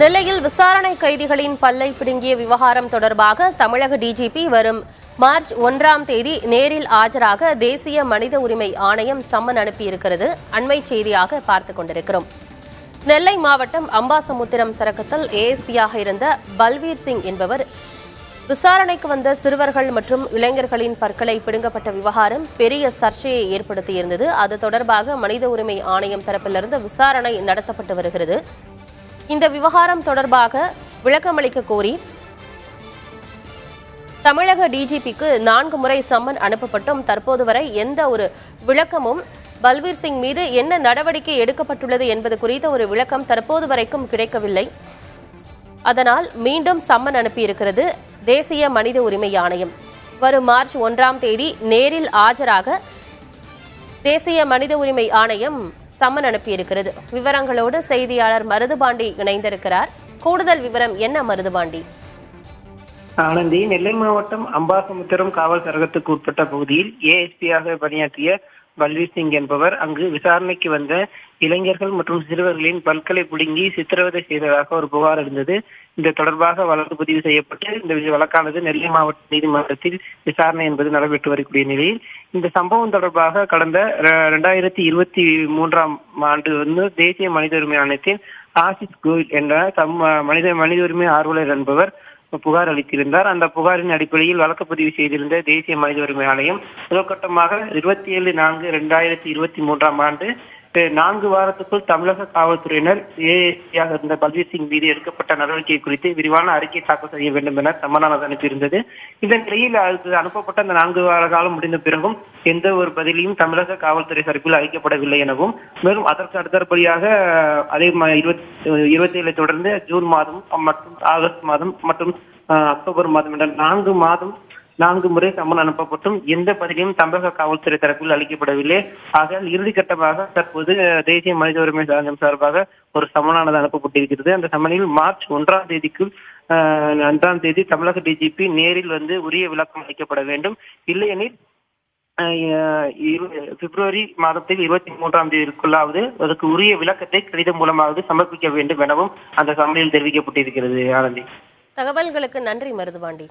நெல்லையில் விசாரணை கைதிகளின் பல்லை பிடுங்கிய விவகாரம் தொடர்பாக தமிழக டிஜிபி வரும் மார்ச் 1ஆம் தேதி நேரில் ஆஜராக தேசிய மனித உரிமை ஆணையம் சம்மன் அனுப்பியிருக்கிறது. அண்மை செய்தியாக பார்த்துக் கொண்டிருக்கிறோம். நெல்லை மாவட்டம் அம்பாசமுத்திரம் சரகத்தில் ஏஎஸ்பியாக இருந்த பல்வீர் சிங் என்பவர் விசாரணைக்கு வந்த சிறுவர்கள் மற்றும் இளைஞர்களின் பற்களை பிடுங்கப்பட்ட விவகாரம் பெரிய சர்ச்சையை ஏற்படுத்தியிருந்தது. அது தொடர்பாக மனித உரிமை ஆணையம் தரப்பிலிருந்து விசாரணை நடத்தப்பட்டு வருகிறது. இந்த விவகாரம் தொடர்பாக விளக்கமளிக்க கோரி தமிழக டிஜிபிக்கு 4 முறை சம்மன் அனுப்பப்பட்டும் தற்போது வரை எந்த ஒரு விளக்கமும் பல்வீர் சிங் மீது என்ன நடவடிக்கை எடுக்கப்பட்டுள்ளது என்பது குறித்த ஒரு விளக்கம் தற்போது வரைக்கும் கிடைக்கவில்லை. அதனால் மீண்டும் சம்மன் அனுப்பியிருக்கிறது தேசிய மனித உரிமை ஆணையம். வரும் மார்ச் 1ஆம் தேதி நேரில் ஆஜராக தேசிய மனித உரிமை ஆணையம் சம்மன் அனுப்பியிருக்கிறது. விவரங்களோடு செய்தியாளர் மருதுபாண்டி இணைந்திருக்கிறார். கூடுதல் விவரம் என்ன மருதுபாண்டி? ஆனந்தி, நெல்லை மாவட்டம் அம்பாசமுத்திரம் காவல் சரகத்துக்கு உட்பட்ட பகுதியில் ஏஎஸ்பியாக பணியாற்றிய பல்வீர் சிங் என்பவர் அங்கு விசாரணைக்கு வந்த இளைஞர்கள் மற்றும் சிறுவர்களின் பற்களை பிடுங்கி சித்திரவதை செய்ததாக ஒரு புகார் இருந்தது. இந்த தொடர்பாக வழக்கு பதிவு செய்யப்பட்டு இந்த வழக்கானது நெல்லை மாவட்ட நீதிமன்றத்தில் விசாரணை என்பது நடைபெற்று வரக்கூடிய நிலையில் இந்த சம்பவம் தொடர்பாக கடந்த 2023ஆம் ஆண்டு தேசிய மனித உரிமை ஆணையத்தின் ஆசிஸ் கோயில் என்ற மனித உரிமை ஆர்வலர் என்பவர் புகார் அளித்திருந்தார். அந்த புகாரின் அடிப்படையில் வழக்கு பதிவு செய்திருந்த தேசிய மனித உரிமை ஆணையம் முதற்கட்டமாக 27/4/2023ஆம் ஆண்டு 4 வாரத்துக்குள் தமிழக காவல்துறையினர் ஏஎஸ்பியாக இருந்த பல்வீர் சிங் மீது எடுக்கப்பட்ட நடவடிக்கை குறித்து விரிவான அறிக்கை தாக்கல் செய்ய வேண்டும் என சம்மனானது அனுப்பியிருந்தது. இந்த நிலையில் அது அனுப்பப்பட்ட அந்த 4 வார காலம் முடிந்த பிறகும் எந்த ஒரு பதிலையும் தமிழக காவல்துறை தரப்பில் அளிக்கப்படவில்லை எனவும், மேலும் அதற்கு அடுத்தபடியாக அதே 27 தொடர்ந்து ஜூன் மாதம் மற்றும் ஆகஸ்ட் மாதம் மற்றும் அக்டோபர் மாதம் என்ற 4 முறை சம்மன் அனுப்பப்பட்டும் எந்த பதிலையும் தமிழக காவல்துறை தரப்பில் அளிக்கப்படவில்லை. ஆக இறுதிக்கட்டமாக தற்போது தேசிய மனித உரிமை ஆணையம் சார்பாக ஒரு சம்மனானது அனுப்பப்பட்டிருக்கிறது. அந்த சம்மனில் மார்ச் 1ஆம் தேதி தமிழக டிஜிபி நேரில் உரிய விளக்கம் அளிக்கப்பட வேண்டும். இல்லையெனில் பிப்ரவரி மாதத்தில் 23ஆம் தேதிக்குள்ளாவது அதற்கு உரிய விளக்கத்தை கடிதம் மூலமாவது சமர்ப்பிக்க வேண்டும் எனவும் அந்த சம்மனில் தெரிவிக்கப்பட்டிருக்கிறது. ஆனந்தி, தகவல்களுக்கு நன்றி மருதுபாண்டி.